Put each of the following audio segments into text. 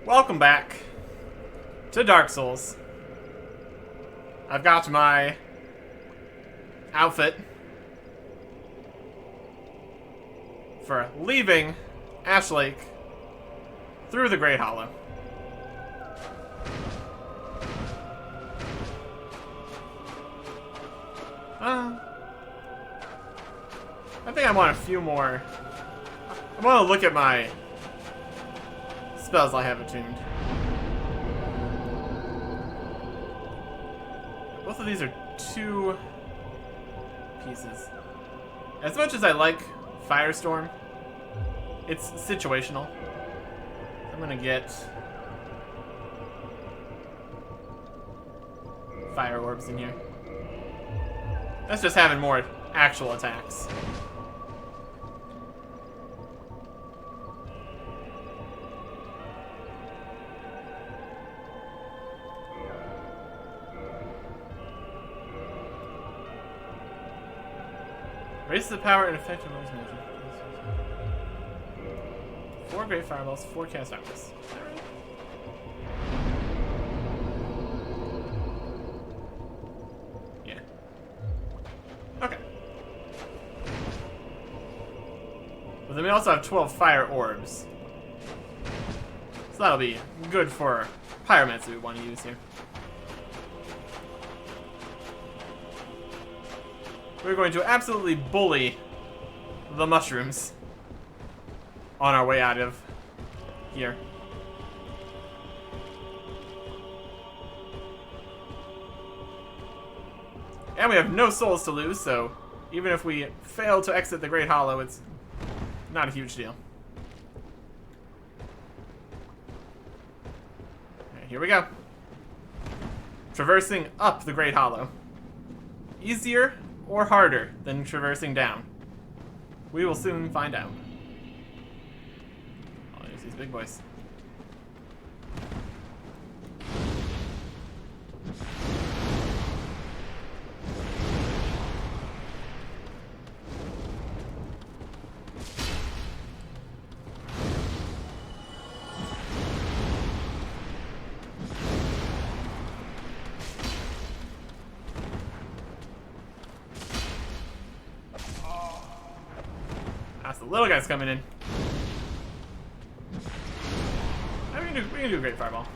Welcome back to Dark Souls. I've got my outfit for leaving Ash Lake through the Great Hollow. I think I want a few more. I want to look at my spells I have attuned. Both of these are 2 pieces. As much as I like Firestorm, it's situational. I'm gonna get fire orbs in here. That's just having more actual attacks. Raise the power and effect of those magic. 4 great fireballs, 4 cast arrows. Alright. Yeah. Okay. But then we also have 12 fire orbs. So that'll be good for pyromancy we want to use here. We're going to absolutely bully the mushrooms on our way out of here. And we have no souls to lose, so even if we fail to exit the Great Hollow, it's not a huge deal. Alright, here we go. Traversing up the Great Hollow. Easier or harder than traversing down? We will soon find out. Oh, there's these big boys. That's the little guys coming in. We can do a great fireball.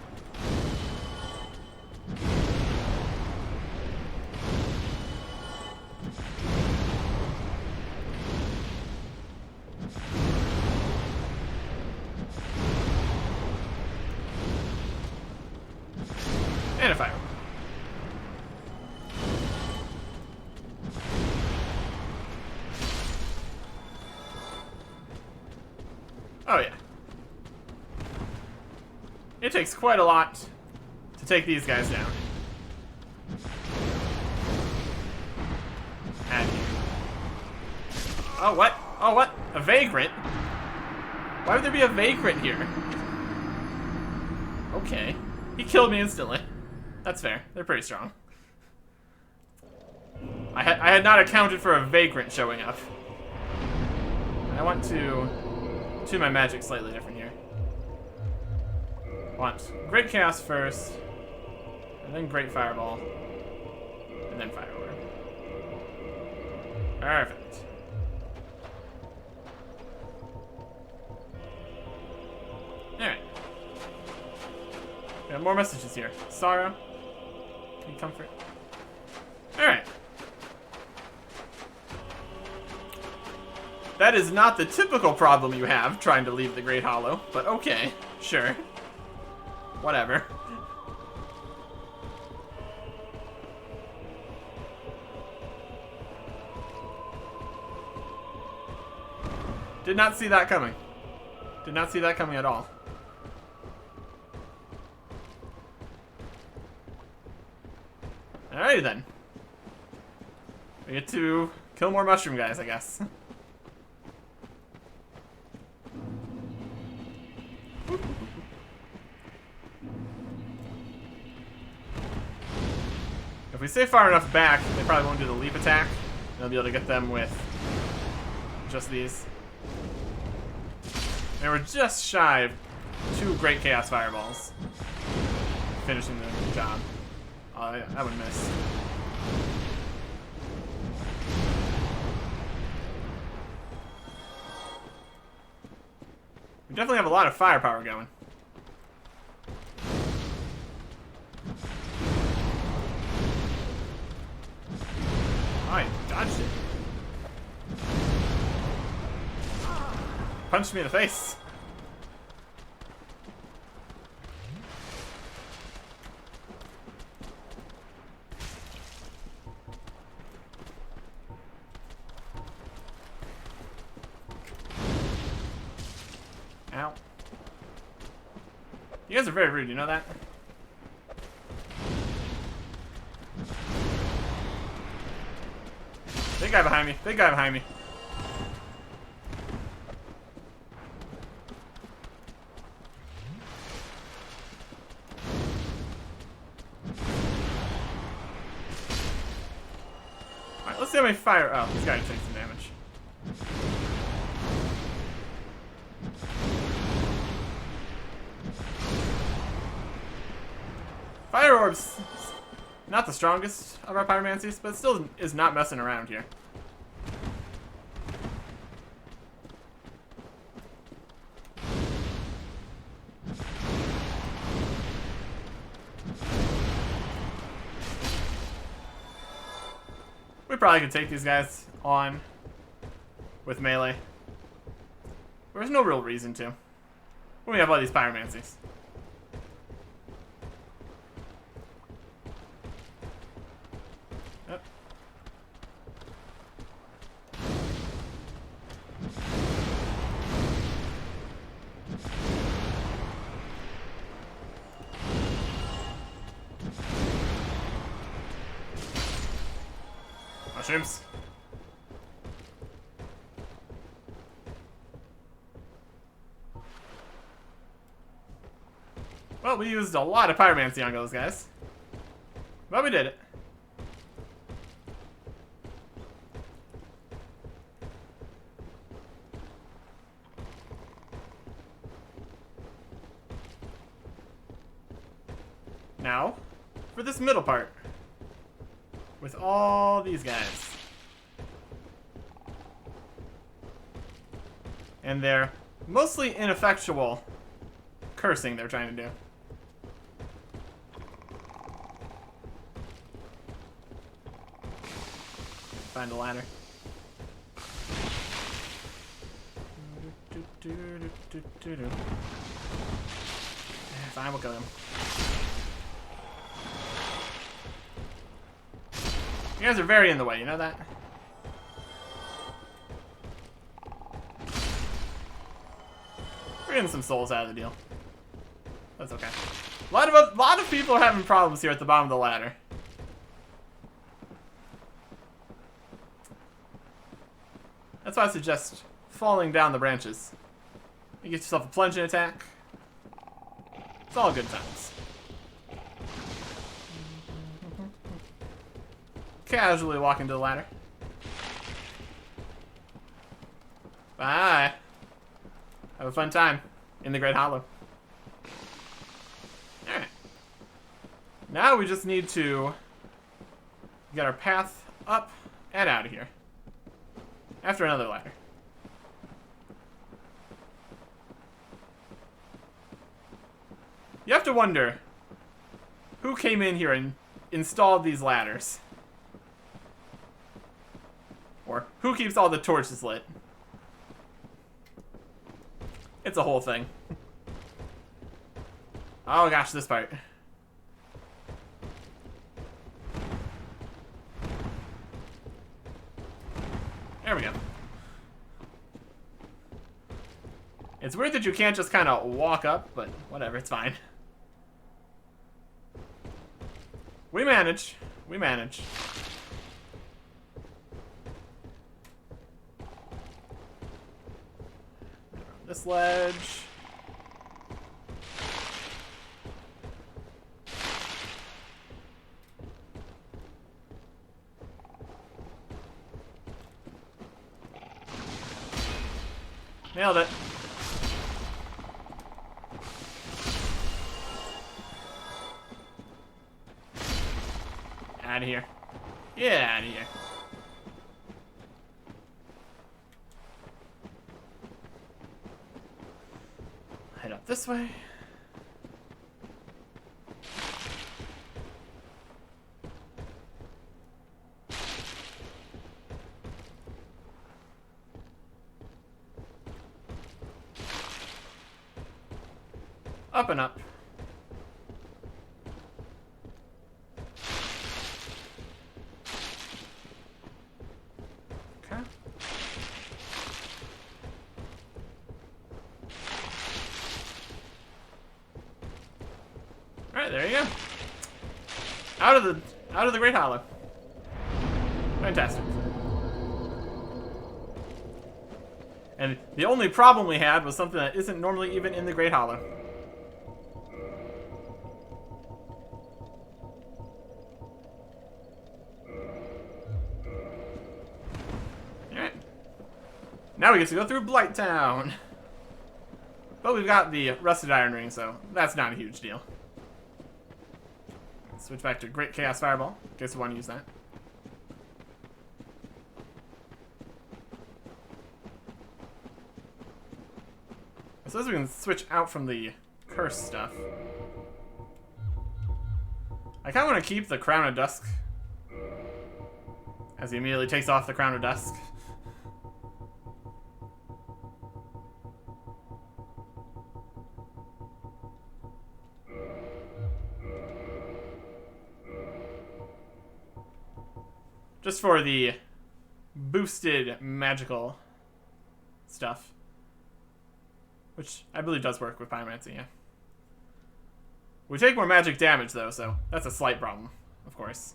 And a fire. Oh yeah. It takes quite a lot to take these guys down. And oh what? Oh what? A vagrant? Why would there be a vagrant here? Okay. He killed me instantly. That's fair. They're pretty strong. I had not accounted for a vagrant showing up. I want to tune my magic slightly different here. Want Great Chaos first, and then Great Fireball, and then Fire Orb. Perfect. Alright. We have more messages here. Sorrow. Can you comfort? Alright. That is not the typical problem you have trying to leave the Great Hollow, but okay, sure. Whatever. Did not see that coming. Did not see that coming at all. Alrighty then. We get to kill more mushroom guys, I guess. If we stay far enough back, they probably won't do the leap attack. And I'll be able to get them with just these. They were just shy 2 Great Chaos Fireballs. Finishing the job. Oh, I would miss. We definitely have a lot of firepower going. Oh, I dodged it. Punched me in the face. Ow. You guys are very rude, you know that? Big guy behind me. Big guy behind me. Alright, let's see how many fire. Oh, this guy takes some damage. Fire orbs. Not the strongest of our pyromancies, but still is not messing around here. We probably could take these guys on with melee. There's no real reason to when we have all these pyromancies. Yep. Mushrooms. Well, we used a lot of pyromancy on those guys. But we did it. Now, for this middle part. With all these guys. And their mostly ineffectual cursing they're trying to do. Find a ladder. Fine, we'll kill him. You guys are very in the way, you know that? We're getting some souls out of the deal. That's okay. A lot of people are having problems here at the bottom of the ladder. That's why I suggest falling down the branches. You get yourself a plunging attack. It's all good times. Casually walking to the ladder. Bye. Have a fun time in the Great Hollow. Alright. Now we just need to get our path up and out of here. After another ladder. You have to wonder who came in here and installed these ladders. Or who keeps all the torches lit. It's a whole thing. Oh gosh, this part. There we go. It's weird that you can't just kind of walk up, but whatever, it's fine. We manage. We manage. This ledge. Nailed it. Out of here. Yeah, out of here. Head up this way. Up and up. Okay. Alright, there you go. Out of the Great Hollow. Fantastic. And the only problem we had was something that isn't normally even in the Great Hollow. Alright. Now we get to go through Blight Town. But we've got the Rusted Iron Ring, so that's not a huge deal. Switch back to Great Chaos Fireball, in case we want to use that. I suppose we can switch out from the curse stuff. I kind of want to keep the Crown of Dusk, as he immediately takes off the Crown of Dusk. Just for the boosted magical stuff. Which I believe does work with Pyromancy, yeah. We take more magic damage, though, so that's a slight problem, of course.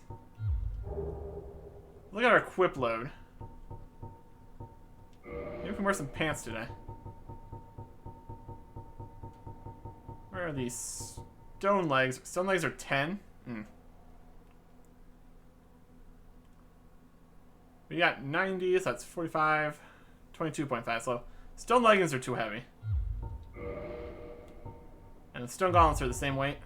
Look at our equip load. Maybe we can wear some pants today. Where are these stone legs? Stone legs are 10? We got 90, so that's 45, 22.5. So stone leggings are too heavy. And the stone gauntlets are the same weight.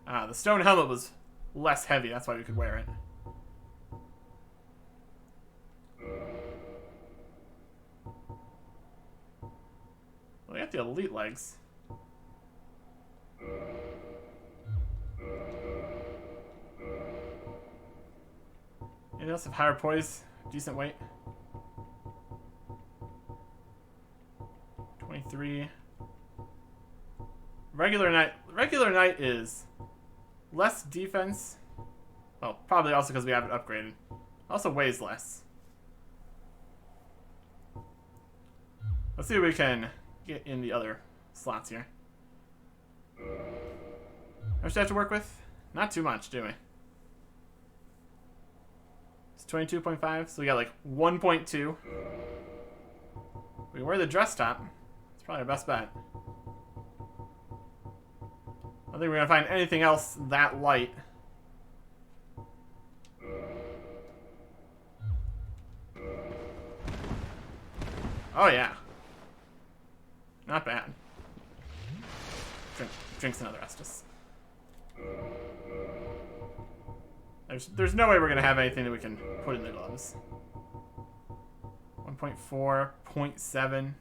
The stone helmet was less heavy, that's why we could wear it. Well, we got the elite legs. Anything else have higher poise? Decent weight? 23. Regular knight is less defense. Well, probably also because we have it upgraded. Also weighs less. Let's see if we can get in the other slots here. How much do I have to work with? Not too much, do we? It's 22.5, so we got like 1.2. We wear the dress top. It's probably our best bet. I don't think we're gonna find anything else that light. Oh yeah. Not bad. Drinks another Estus. There's no way we're gonna have anything that we can put in the gloves. 1.4, 0.7,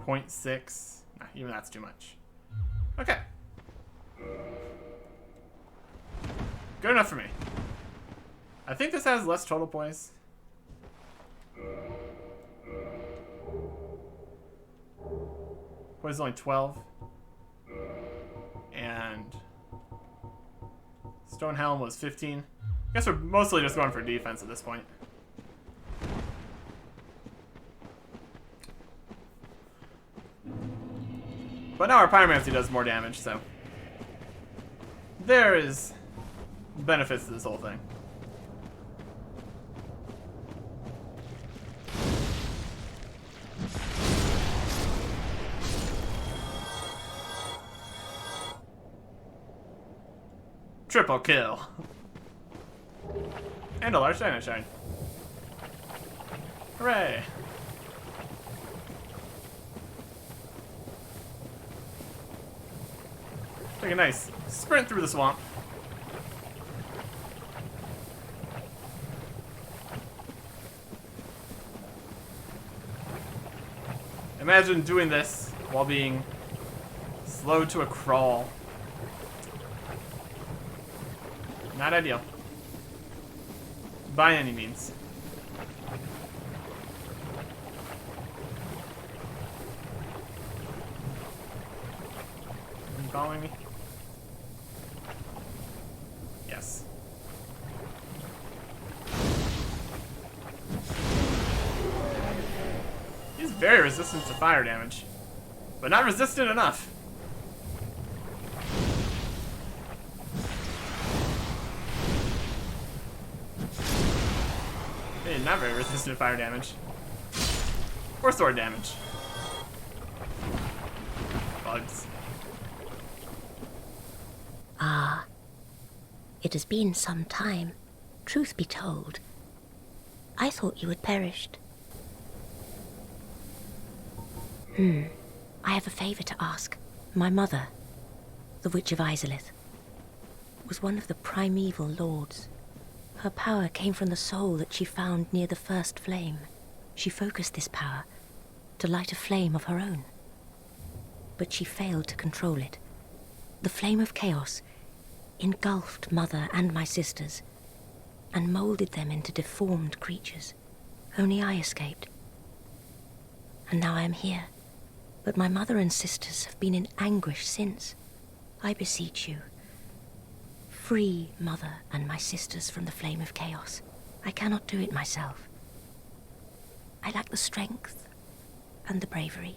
0.6. Nah, even that's too much. Okay. Good enough for me. I think this has less total poise. Poise is only 12. And Stone Helm was 15. I guess we're mostly just going for defense at this point. But now our Pyromancy does more damage, so there is benefits to this whole thing. Triple kill. And a large Dino Shine. Hooray. Take a nice sprint through the swamp. Imagine doing this while being slow to a crawl. Not ideal. By any means. Are you following me? Yes. He's very resistant to fire damage, but not resistant enough. Not very resistant to fire damage. Or sword damage. Bugs. Ah. It has been some time. Truth be told, I thought you had perished. I have a favor to ask. My mother, the Witch of Izalith, was one of the primeval lords. Her power came from the soul that she found near the first flame. She focused this power to light a flame of her own. But she failed to control it. The flame of chaos engulfed Mother and my sisters and molded them into deformed creatures. Only I escaped. And now I am here. But my mother and sisters have been in anguish since. I beseech you, free Mother and my sisters from the flame of chaos. I cannot do it myself. I lack the strength and the bravery.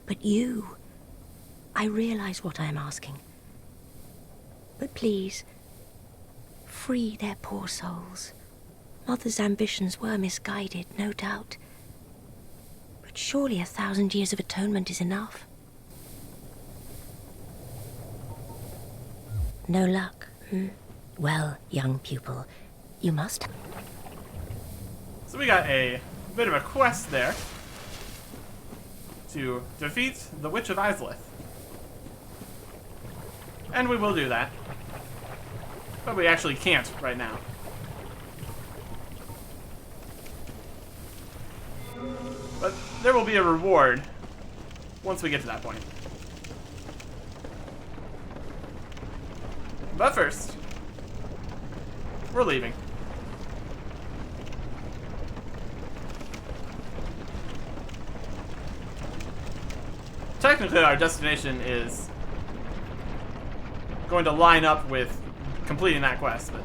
But you, I realize what I am asking. But please, free their poor souls. Mother's ambitions were misguided, no doubt. But surely 1,000 years of atonement is enough. No luck. Well, young pupil, you must... So we got a bit of a quest there to defeat the Witch of Izalith. And we will do that. But we actually can't right now. But there will be a reward once we get to that point. But first, we're leaving. Technically, our destination is going to line up with completing that quest, but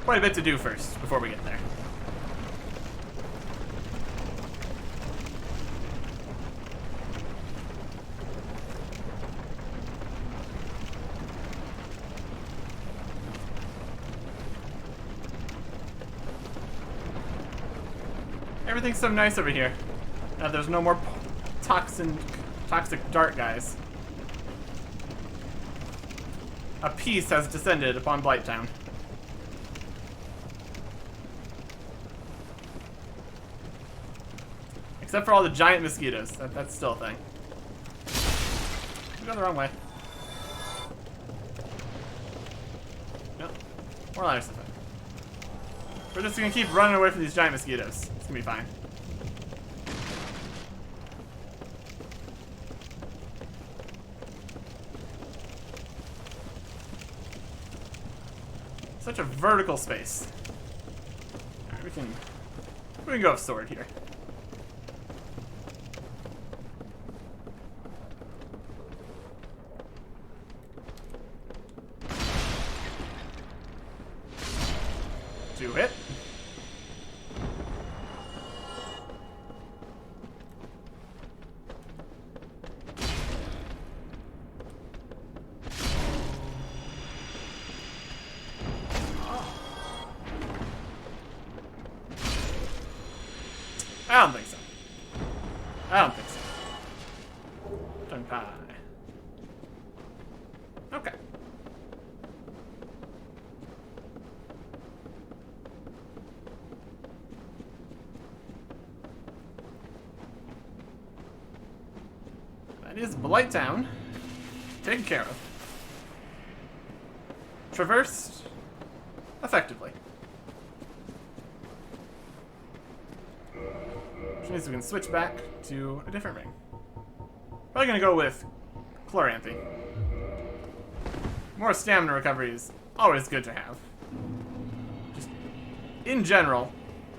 quite a bit to do first before we get there. Everything's so nice over here. Now there's no more toxic dart guys. A peace has descended upon Blighttown. Except for all the giant mosquitoes. That's still a thing. I'm going the wrong way. Nope. More ladder stuff. We're just gonna keep running away from these giant mosquitoes. It's gonna be fine. Such a vertical space. Alright, we can go with sword here. Do it. I don't think so. I don't think so. Tongue pie. Okay. is Blight Town taken care of. Traversed effectively. Which means we can switch back to a different ring. Probably gonna go with Chloranthy. More stamina recovery is always good to have. Just, in general,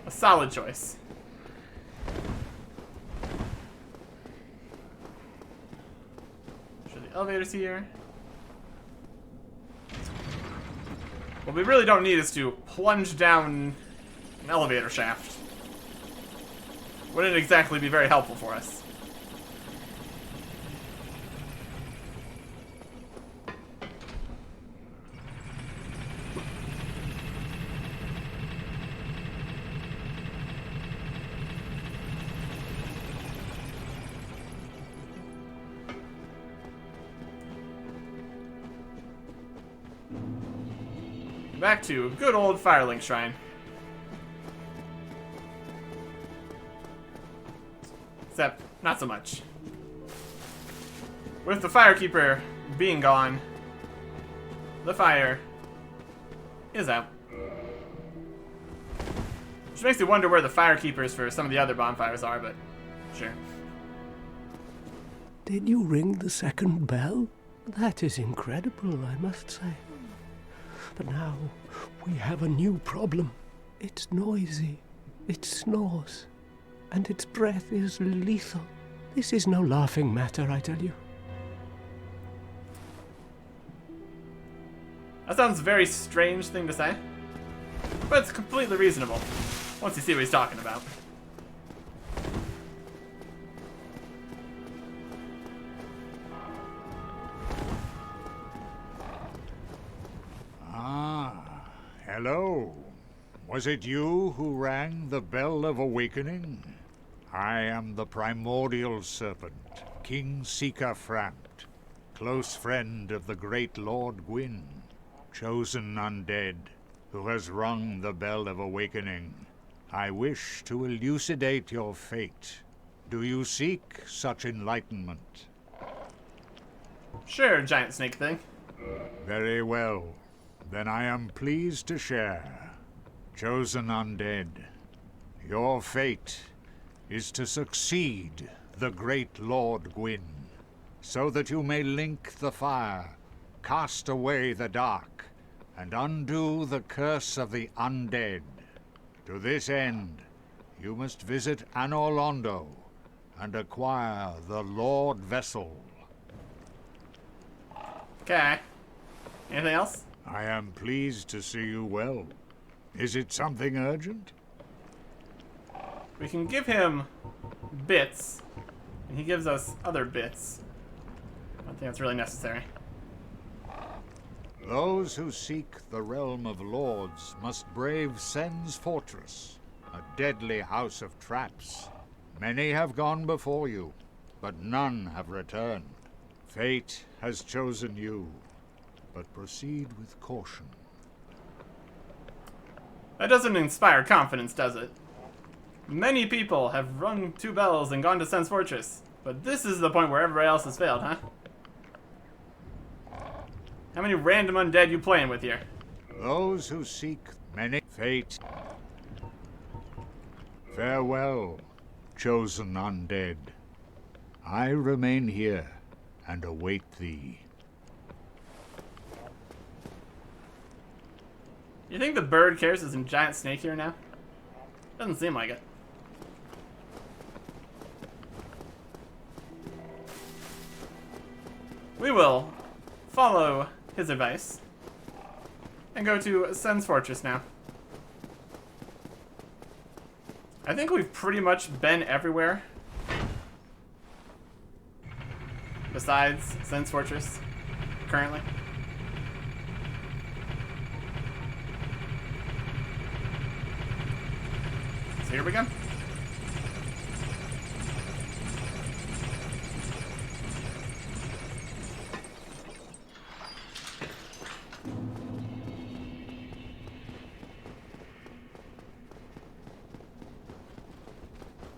a solid choice. Sure, the elevator's here. What we really don't need is to plunge down an elevator shaft. Wouldn't exactly be very helpful for us. Back to good old Firelink Shrine. Except, not so much. With the Firekeeper being gone, the fire is out. Which makes me wonder where the Firekeepers for some of the other bonfires are, but sure. Did you ring the second bell? That is incredible, I must say. But now we have a new problem. It's noisy, it snores, and its breath is lethal. This is no laughing matter, I tell you. That sounds a very strange thing to say, but it's completely reasonable once you see what he's talking about. Hello. Was it you who rang the Bell of Awakening? I am the primordial serpent, King Seeker Frampt, close friend of the great Lord Gwyn, chosen undead, who has rung the Bell of Awakening. I wish to elucidate your fate. Do you seek such enlightenment? Sure, giant snake thing. Very well. Then I am pleased to share. Chosen undead, your fate is to succeed the great Lord Gwyn, so that you may link the fire, cast away the dark, and undo the curse of the undead. To this end, you must visit Anor Londo and acquire the Lord Vessel. Okay. Anything else? I am pleased to see you well. Is it something urgent? We can give him bits, and he gives us other bits. I don't think that's really necessary. Those who seek the realm of lords must brave Sen's fortress, a deadly house of traps. Many have gone before you, but none have returned. Fate has chosen you, but proceed with caution. That doesn't inspire confidence, does it? Many people have rung 2 bells and gone to Sen's Fortress, but this is the point where everybody else has failed, huh? How many random undead you playing with here? Those who seek many fate. Farewell, chosen undead. I remain here and await thee. You think the bird cares there's a giant snake here now? Doesn't seem like it. We will follow his advice and go to Sen's Fortress now. I think we've pretty much been everywhere besides Sen's Fortress currently. So here we go.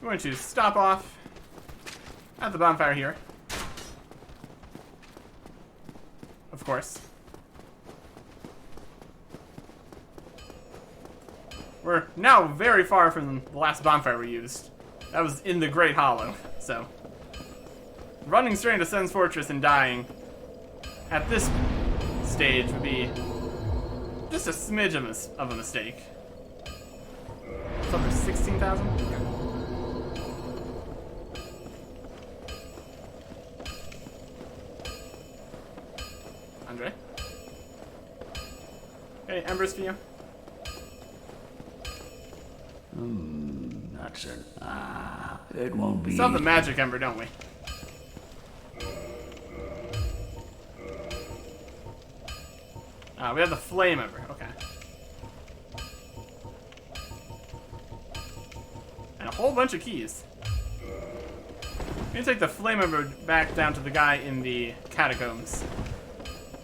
We're going to stop off at the bonfire here. of course. We're now very far from the last bonfire we used. That was in the Great Hollow, so. Running straight into Sen's Fortress and dying at this stage would be just a smidge of a mistake. It's up for 16,000? Andre? Any embers for you? That's it. It won't be. We still have the magic ember, don't we? We have the flame ember. Okay. And a whole bunch of keys. I'm gonna take the flame ember back down to the guy in the catacombs.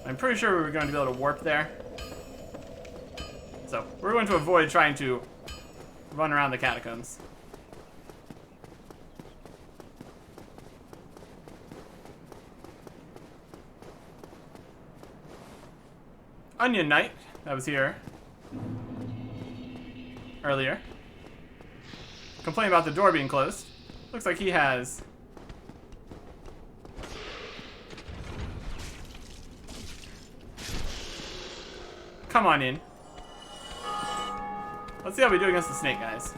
I'm pretty sure we were going to be able to warp there. So, we're going to avoid trying to run around the catacombs. Onion Knight, that was here earlier, complaining about the door being closed. Looks like he has come on in. Let's see how we do against the snake guys.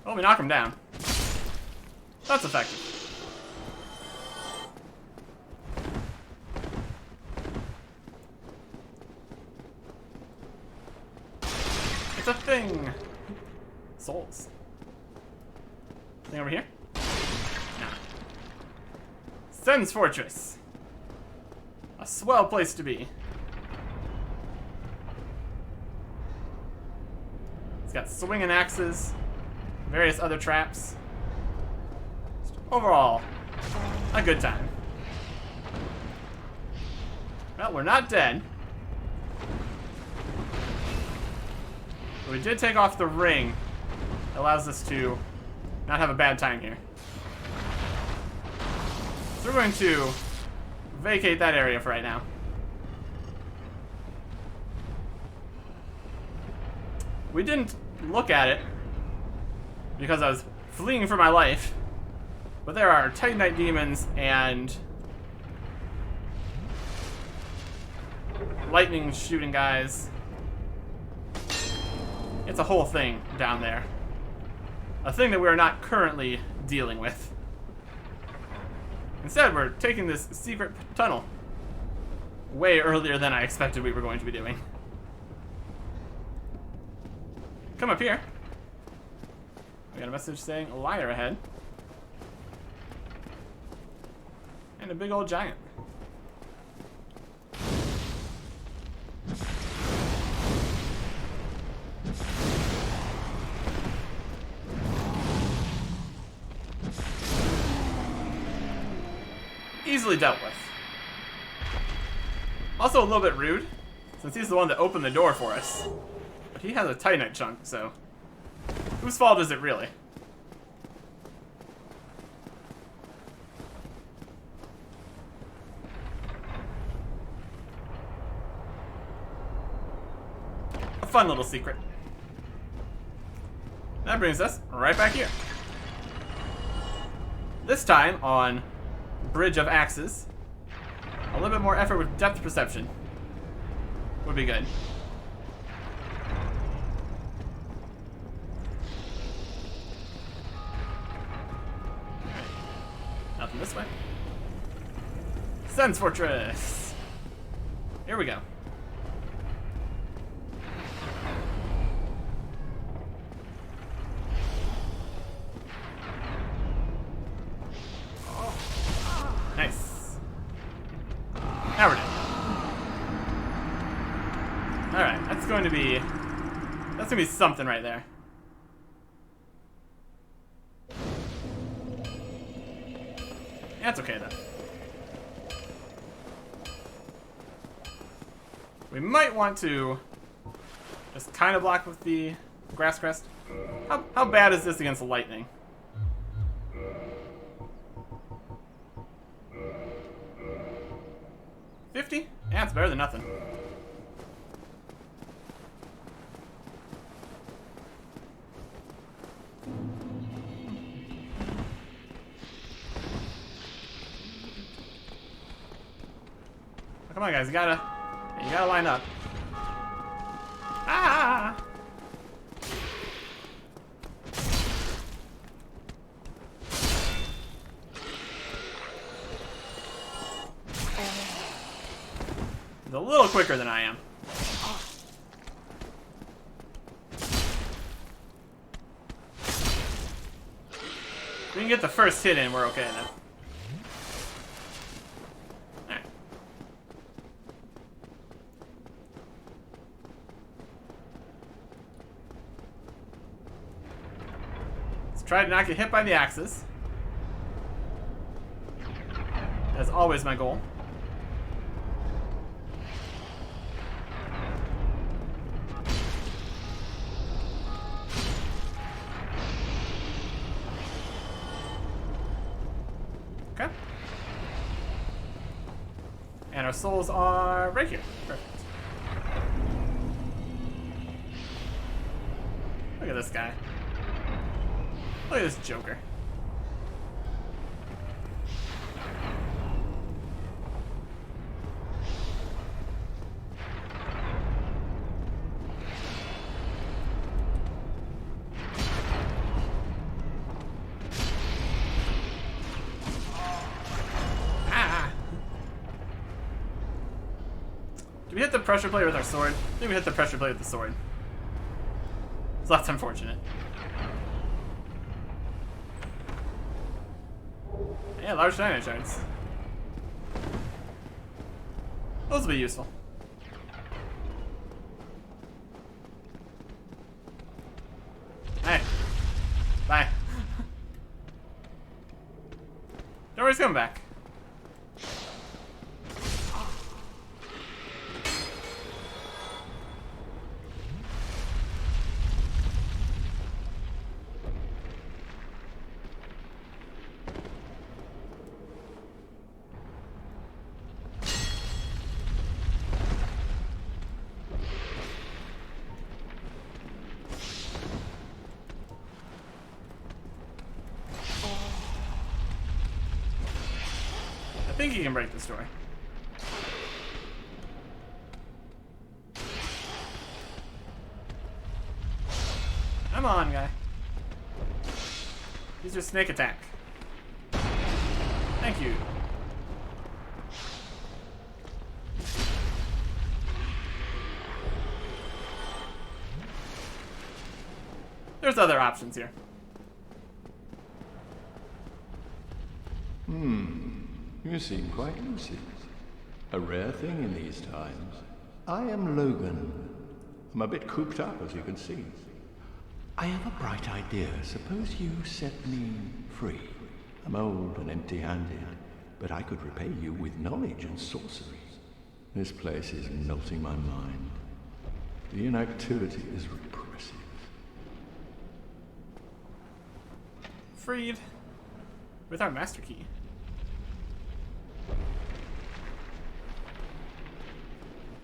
Oh, we knock him down. That's effective. It's a thing. Souls. Thing over here? Nah. Sen's Fortress. A swell place to be. It's got swinging axes. Various other traps. Overall, a good time. Well, we're not dead. But we did take off the ring. It allows us to not have a bad time here. So we're going to vacate that area for right now. We didn't look at it because I was fleeing for my life. But there are Titanite demons and lightning shooting guys. It's a whole thing down there. A thing that we're not currently dealing with. Instead, we're taking this secret tunnel way earlier than I expected we were going to be doing. Come up here. We got a message saying a liar ahead. And a big old giant. Easily dealt with. Also a little bit rude, since he's the one that opened the door for us. But he has a Titanite chunk, so whose fault is it really? A fun little secret. That brings us right back here. This time on Bridge of Axes. A little bit more effort with depth perception would be good. Nothing this way. Sen's Fortress. Here we go. Nice. Now we're done. Alright, that's going to be something right there. That's okay then. We might want to Just kind of blocked with the grass crest. How bad is this against lightning? $50? Yeah, it's better than nothing. Come on, guys, you gotta line up. Ah! He's a little quicker than I am. If we can get the first hit in, we're okay then. Try to not get hit by the axes. That's always my goal. Okay. And our souls are right here. Perfect. Look at this guy. Look at this Joker. Ah! Did we hit the pressure plate with our sword? I think we hit the pressure plate with the sword. So that's unfortunate. Yeah, large dynamite shards. Those will be useful. Hey. Bye. Don't worry, he's coming back. I think he can break this door. Come on, guy. Use your snake attack. Thank you. There's other options here. You seem quite lucid. A rare thing in these times. I am Logan. I'm a bit cooped up, as you can see. I have a bright idea. Suppose you set me free. I'm old and empty-handed, but I could repay you with knowledge and sorcery. This place is melting my mind. The inactivity is repressive. Freed. With our master key.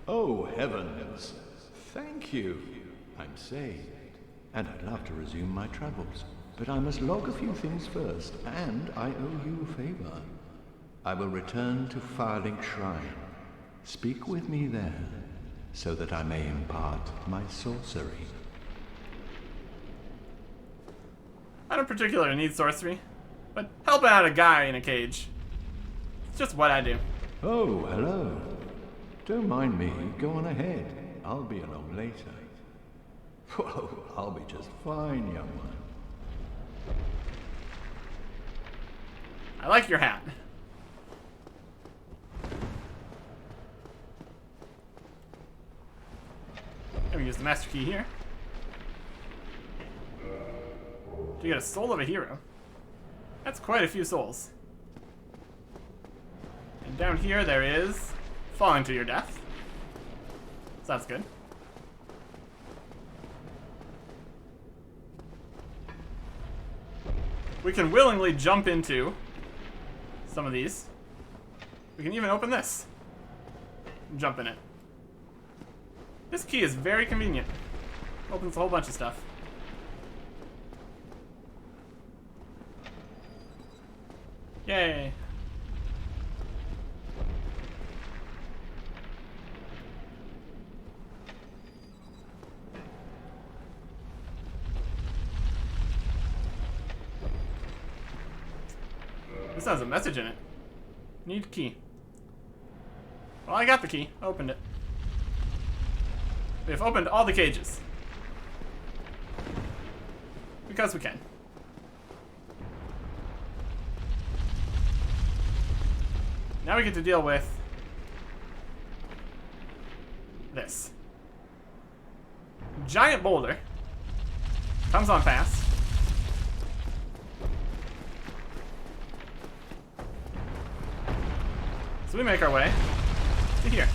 Oh, heavens. Thank you. I'm saved. And I'd love to resume my travels. But I must log a few things first, and I owe you a favor. I will return to Firelink Shrine. Speak with me there, so that I may impart my sorcery. I don't particularly need sorcery, but helping out a guy in a cage. It's just what I do. Oh, hello. Don't mind me. Go on ahead. I'll be along later. Whoa, I'll be just fine, young one. I like your hat. Let me use the master key here. You get a soul of a hero. That's quite a few souls. And down here there is falling to your death. So that's good. we can willingly jump into some of these. We can even open this. Jump in it. This key is very convenient. Opens a whole bunch of stuff. Yay. This has a message in it. Need key. Well, I got the key. Opened it. We have opened all the cages. Because we can. Now we get to deal with this. Giant boulder. Comes on fast. So we make our way to here.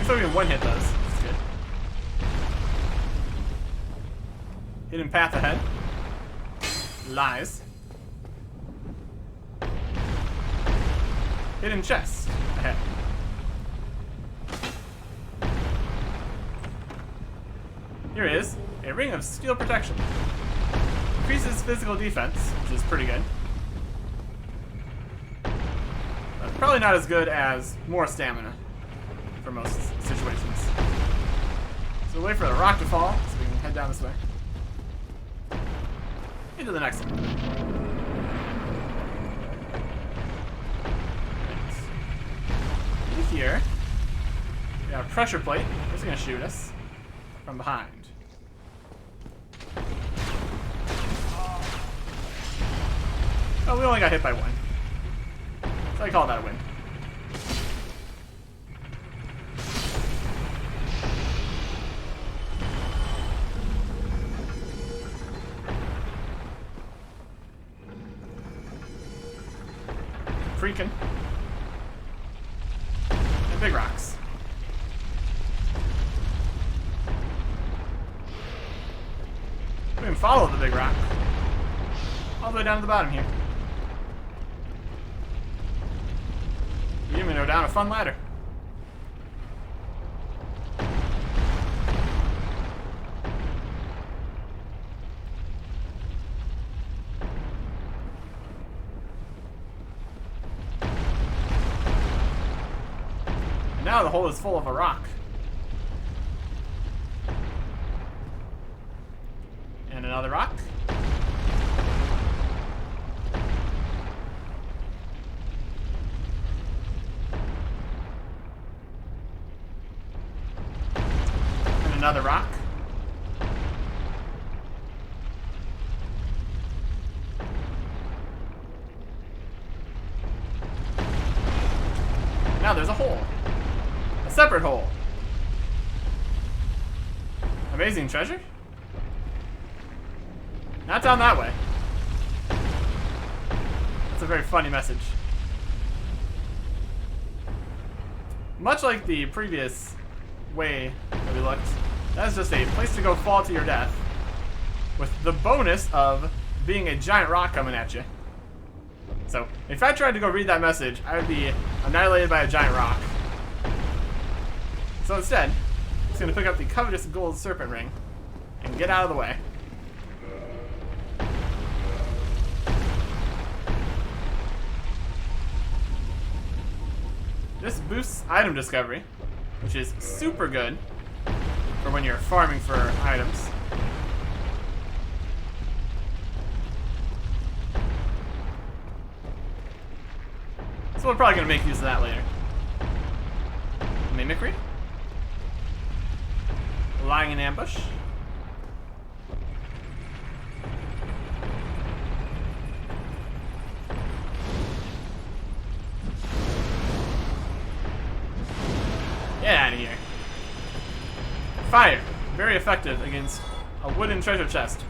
So we can one hit those. That's good. Hidden path ahead. Lies. Hidden chest ahead. Here is a ring of steel protection. Increases physical defense, which is pretty good. But probably not as good as more stamina for most situations. So we'll wait for the rock to fall so we can head down this way. Into the next one. Right. Here, we have a pressure plate. It's going to shoot us from behind. Oh, we only got hit by one. So I call that a win. Freaking. And big rocks. We can follow the big rock all the way down to the bottom here. You even go down a fun ladder. And now the hole is full of a rock. And another rock. Another rock. Now there's a hole. A separate hole. Amazing treasure? Not down that way. That's a very funny message. Much like the previous way that we looked, that's just a place to go fall to your death, with the bonus of being a giant rock coming at you. So, if I tried to go read that message, I would be annihilated by a giant rock. So instead, I'm just going to pick up the covetous gold serpent ring and get out of the way. This boosts item discovery, which is super good for when you're farming for items. So we're probably going to make use of that later. Mimicry. Lying in ambush. Get out of here. Fire. Very effective against a wooden treasure chest.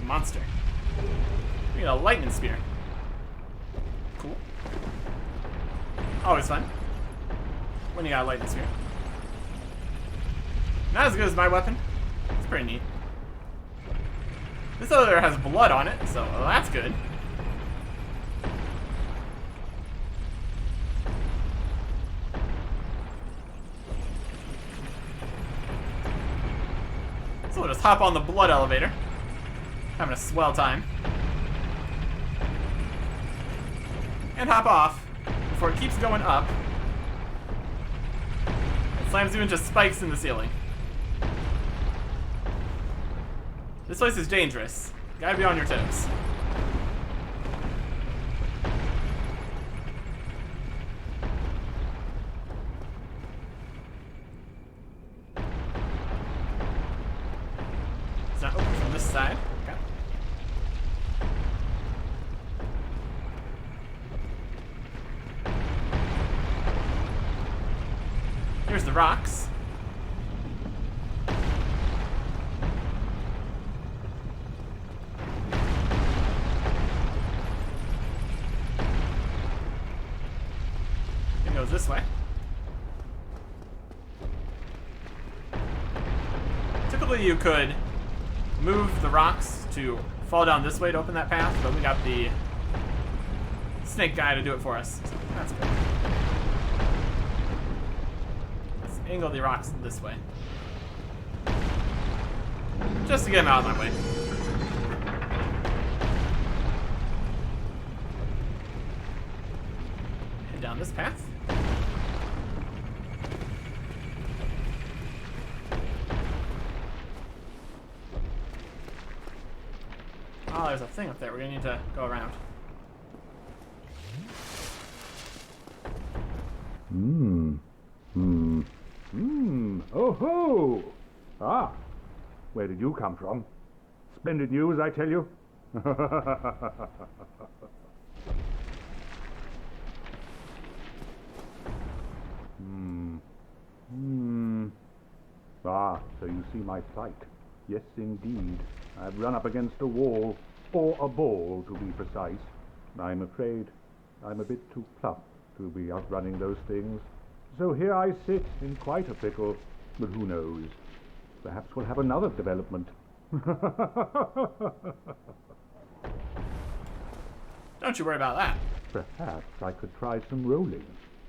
Monster. We got a lightning spear. Cool. Always fun when you got a lightning spear. Not as good as my weapon. It's pretty neat. This other has blood on it, so well, that's good. So we'll just hop on the blood elevator. Having a swell time. And hop off before it keeps going up. It slams you into spikes in the ceiling. This place is dangerous. You gotta be on your toes. It's not open from this side. Okay. Here's the rocks. It goes this way. Typically you could move the rocks to fall down this way to open that path, but we got the snake guy to do it for us. So that's good. Let's angle the rocks this way. Just to get him out of my way. Head down this path. Oh, there's a thing up there. We're gonna need to go around. Oh ho! Ah, where did you come from? Splendid news, I tell you. Ah, so you see my plight. Yes, indeed. I've run up against a wall, or a ball, to be precise. I'm afraid I'm a bit too plump to be outrunning those things. So here I sit in quite a pickle, but who knows? Perhaps we'll have another development. Don't you worry about that. Perhaps I could try some rolling.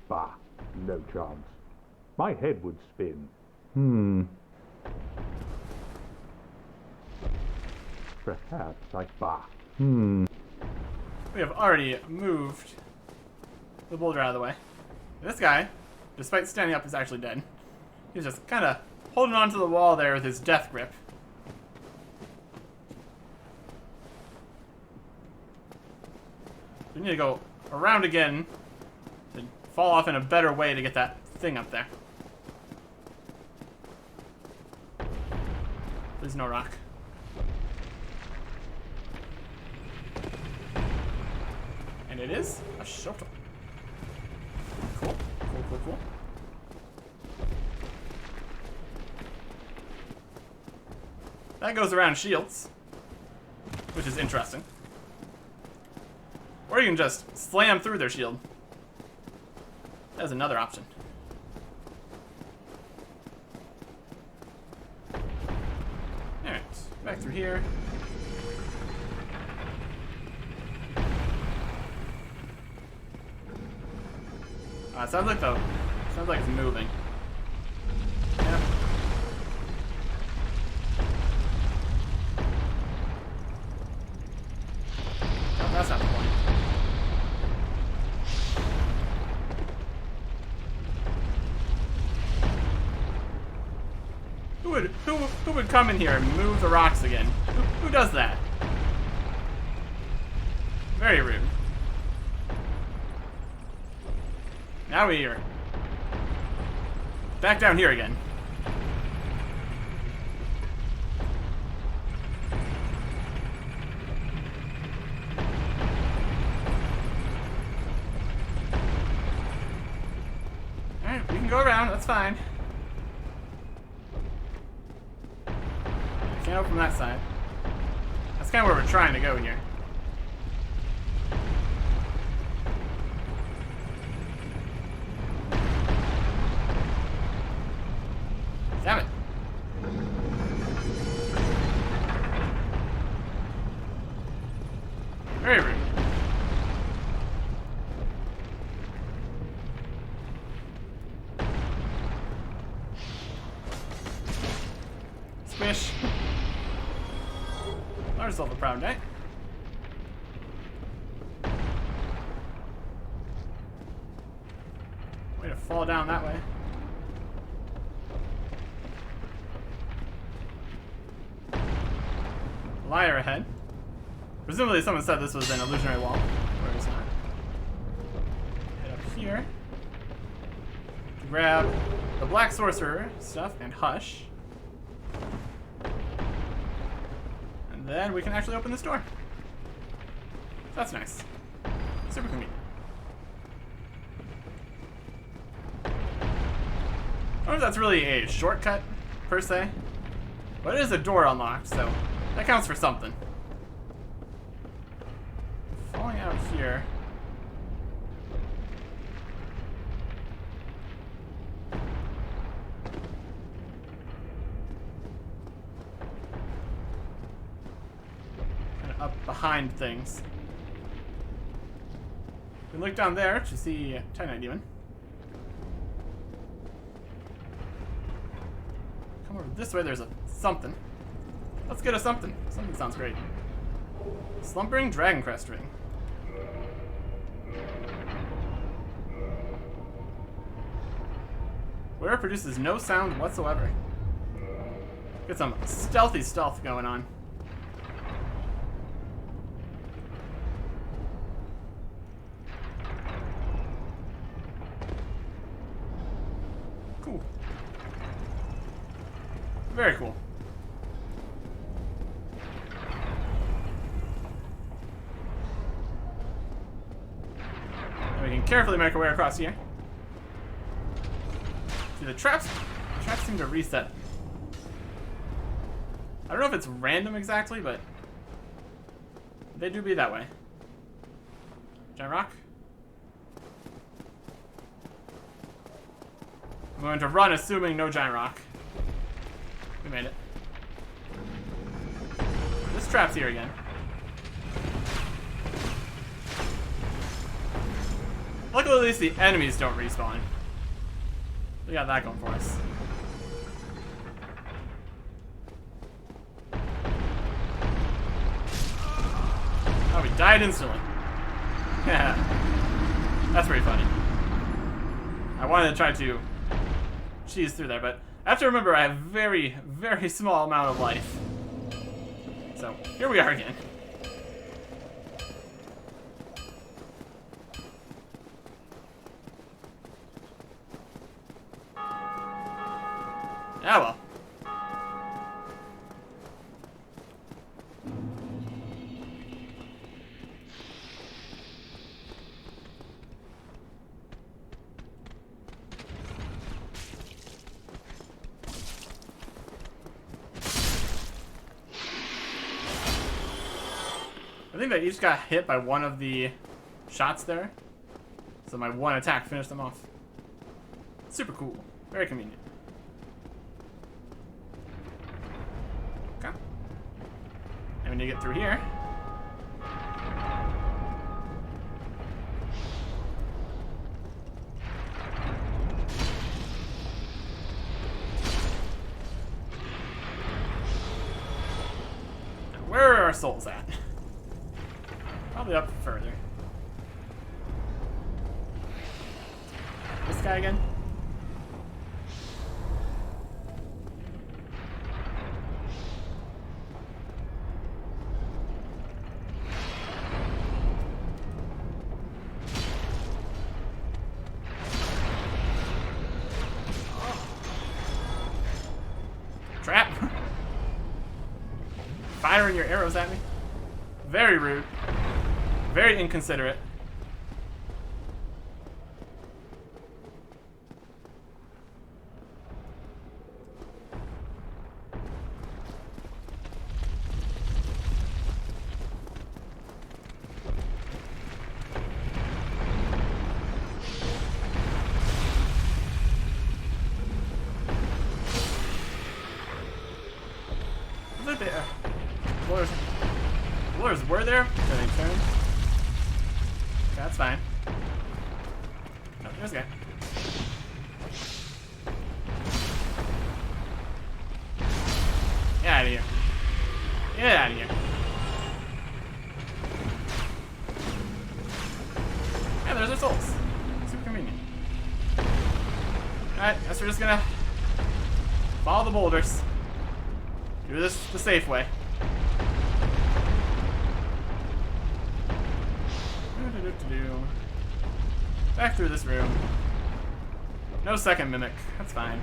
Bah, no chance. My head would spin. Perhaps I... Bah. We have already moved the boulder out of the way. This guy, despite standing up, is actually dead. He's just kind of holding onto the wall there with his death grip. We need to go around again to fall off in a better way to get that thing up there. There's no rock. And it is a shuttle. Cool, cool, cool, cool. That goes around shields, which is interesting. Or you can just slam through their shield. That's another option. Alright, back through here. It sounds like it's moving. Yep. Oh, that's not the point. Who would come in here and move the rocks again? Who does that? Very rude. Now we are back down here again. Alright, we can go around, that's fine. Can't open that side. That's kind of where we're trying to go here. Damn it. Squish. Large silver proud day. Way to fall down that way. Liar ahead. Presumably someone said this was an illusionary wall. Where it's not. Head up here. Grab the black sorcerer stuff and hush. And then we can actually open this door. That's nice. Super convenient. I don't know if that's really a shortcut, per se. But it is a door unlocked, so that counts for something. Falling out here. Kind of up behind things. We can look down there to see Titanite Demon. Come over this way, there's a something. Let's get a something. Something sounds great. Slumbering Dragon Crest Ring. Where it produces no sound whatsoever. Get some stealthy stealth going on. Cool. Very cool. And we can carefully make our way across here. See, the traps seem to reset. I don't know if it's random exactly, but they do be that way. Giant rock. I'm going to run assuming no giant rock. We made it. This trap's here again. Luckily, at least the enemies don't respawn. We got that going for us. Oh, we died instantly. Yeah. That's pretty funny. I wanted to try to cheese through there, but I have to remember I have very, very small amount of life. So, here we are again. Ah, well. I think they each got hit by one of the shots there. So my one attack finished them off. Super cool. Very convenient. Okay. And we need to get through here. Now, where are our souls at? Probably up further. This guy again? Trap! Firing your arrows at me? Very rude. Very inconsiderate. Look there. Floors were there? Did they turn? That's fine. Oh, there's a guy. Get out of here. Get out of here. Yeah, there's our souls. Super convenient. Alright, guess we're just gonna follow the boulders. Do this the safe way. Back through this room. No second mimic. That's fine.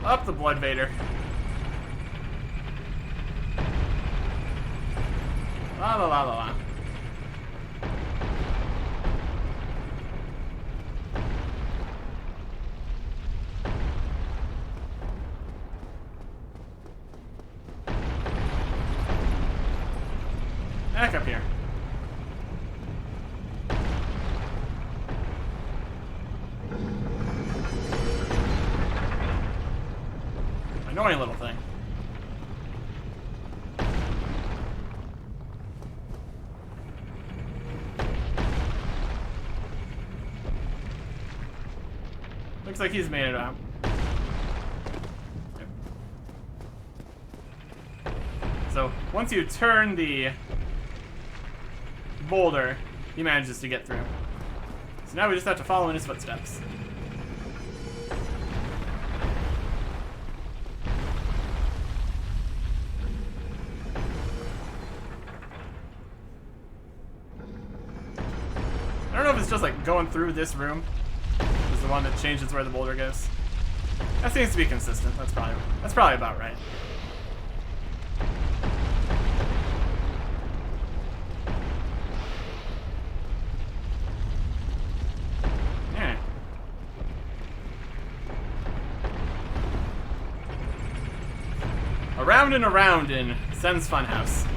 Up the Blood Vader. La la la la la. Back up here. Annoying little thing. Looks like he's made it out. Yep. So, once you turn the boulder, he manages to get through. So now we just have to follow in his footsteps. I don't know if it's just like going through this room is the one that changes where the boulder goes. That seems to be consistent. That's probably about right. Yeah. Around and around in Sen's Funhouse.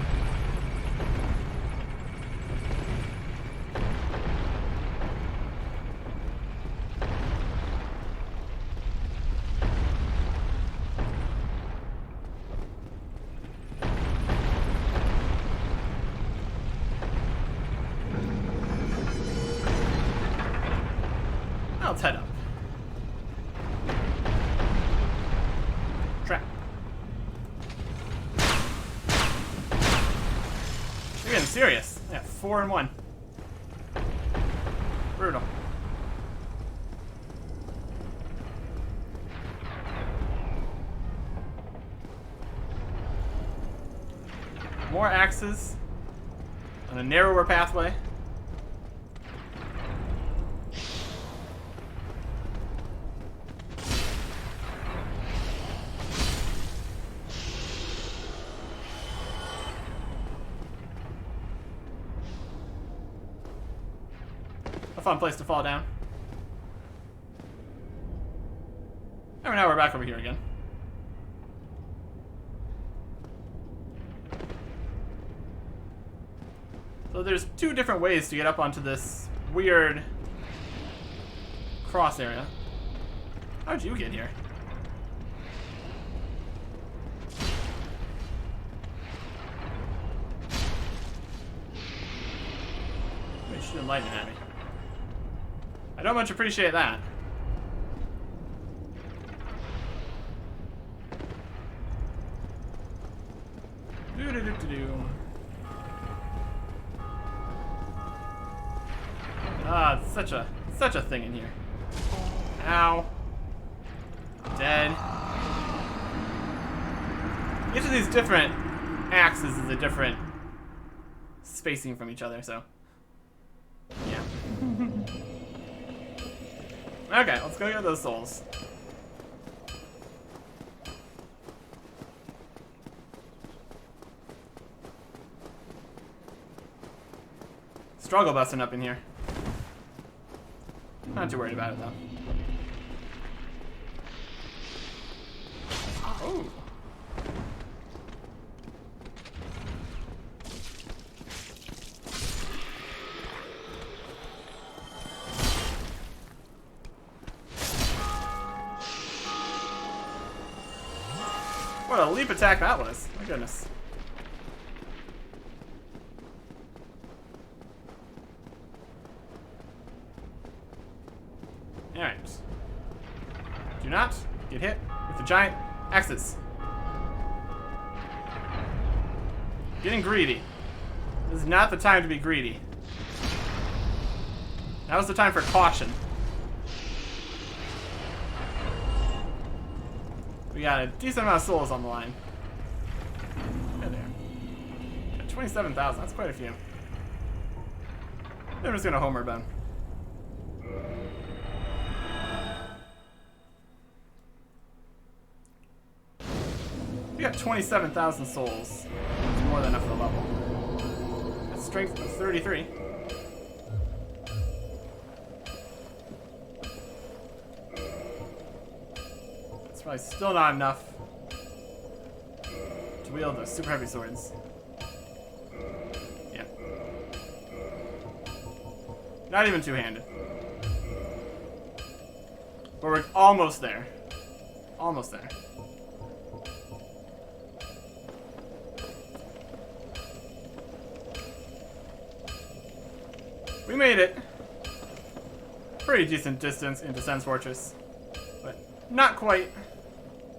Let's head up. Trap. You're getting serious. Yeah, 4 and 1. Brutal. More axes on a narrower pathway. A fun place to fall down. Oh, now we're back over here again. So there's 2 different ways to get up onto this weird cross area. How'd you get here? Wait, shooting lightning at me. I don't much appreciate that. Ah, it's such a thing in here. Ow. Dead. Each of these different axes is a different spacing from each other, so yeah. Okay, let's go get those souls. Struggle busting up in here. Not too worried about it though. Oh. What a leap attack that was. My goodness. Alright. Do not get hit with the giant axes. Getting greedy. This is not the time to be greedy. Now's the time for caution. We got a decent amount of souls on the line. Hey there. Got 27,000, that's quite a few. I'm just gonna homer Ben. We got 27,000 souls. It's more than enough for the level. That's strength of 33. It's probably still not enough to wield the super heavy swords. Yeah. Not even two-handed. But we're almost there. Almost there. We made it. Pretty decent distance into Sen's Fortress. But not quite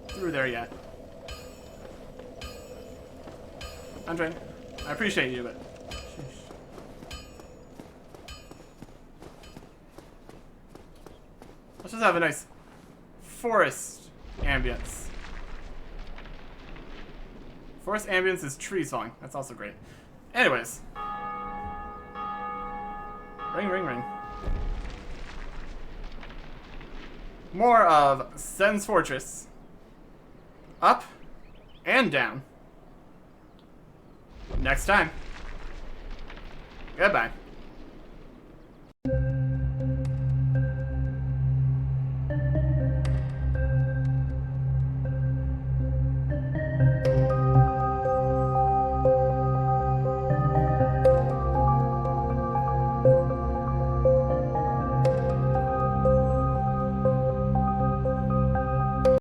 through there yet. Andre, I appreciate you, but... Sheesh. Let's just have a nice forest ambience. Forest ambience is tree song. That's also great. Anyways. Ring, ring, ring. More of Sen's Fortress. Up and down. Next time. Goodbye.